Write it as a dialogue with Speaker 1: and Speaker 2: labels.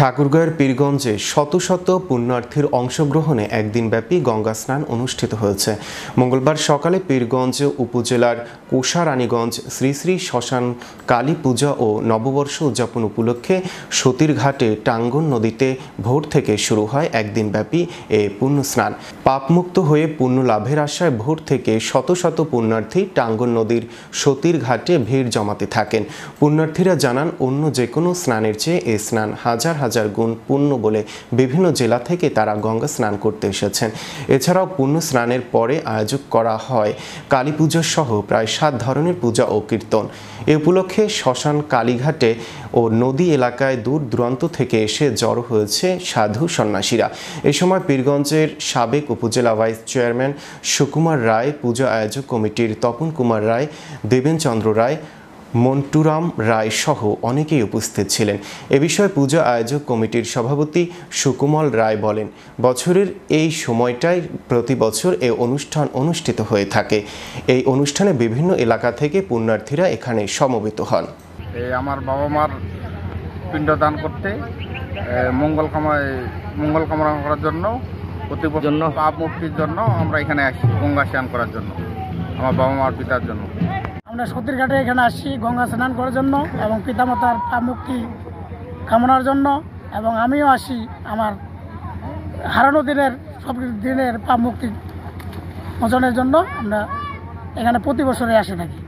Speaker 1: ঠাকুরগাঁওয়ের পীরগঞ্জে শত শত পুণ্যার্থীর অংশগ্রহণে একদিনব্যাপী গঙ্গা স্নান অনুষ্ঠিত হয়েছে। মঙ্গলবার সকালে পীরগঞ্জ উপজেলার কোষারানীগঞ্জ শ্রী শ্রী শ্মশান কালী পূজা ও নববর্ষ উদযাপন উপলক্ষে সতীর ঘাটে টাঙ্গন নদীতে ভোর থেকে শুরু হয় একদিনব্যাপী এ পুণ্য স্নান। পাপমুক্ত হয়ে পুণ্য লাভের আশায় ভোর থেকে শত শত পুণ্যার্থী টাঙ্গন নদীর সতীর ঘাটে ভিড় জমাতে থাকেন। পুণ্যার্থীরা জানান, অন্য যে কোনো স্নানের চেয়ে এ স্নান হাজার হাজার গুণ পুণ্য বলে বিভিন্ন জেলা থেকে তারা গঙ্গা স্নান করতে এসেছেন। এছাড়াও পুণ্য স্নানের পরে আয়োজন করা হয় কালী পূজা সহ প্রায় 7 ধরনের পূজা ও কীর্তন। এ উপলক্ষে শ্মশান কালীঘাটে ও নদী এলাকায় দূর দূরান্ত থেকে এসে জড়ো হয়েছে সাধু সন্ন্যাসীরা। এ সময় পীরগঞ্জের সাবেক উপজেলা ভাইস চেয়ারম্যান সুকুমার রায়, পূজা আয়োজক কমিটির তপন কুমার রায়, দেবেন চন্দ্র রায়, মন্টুরাম রায় সহ অনেকেই উপস্থিত ছিলেন। এ বিষয়ে পূজা আয়োজক কমিটির সভাপতি সুকুমল রায় বলেন, বছরের এই সময়টায় প্রতি বছর এই অনুষ্ঠান অনুষ্ঠিত হয়ে থাকে। এই অনুষ্ঠানে বিভিন্ন এলাকা থেকে পুণ্যার্থীরা এখানে সমবেত হন।
Speaker 2: আমার বাবা মার পিণ্ডদান করতে মঙ্গল কামনা করার জন্য, প্রতিবছর পাপ মুক্তির জন্য আমরা এখানে আসি, গঙ্গা স্নান করার জন্য, আমার বাবা মার পিতার জন্য।
Speaker 3: আমরা সতীর ঘাটে এখানে আসছি গঙ্গা স্নান করার জন্য এবং পিতামাতার পাপ মুক্তি কামনার জন্য, এবং আমিও আসি আমার হারানো সব দিনের পাপ মুক্তি মোচনের জন্য। আমরা এখানে প্রতি বছরে আসে থাকি।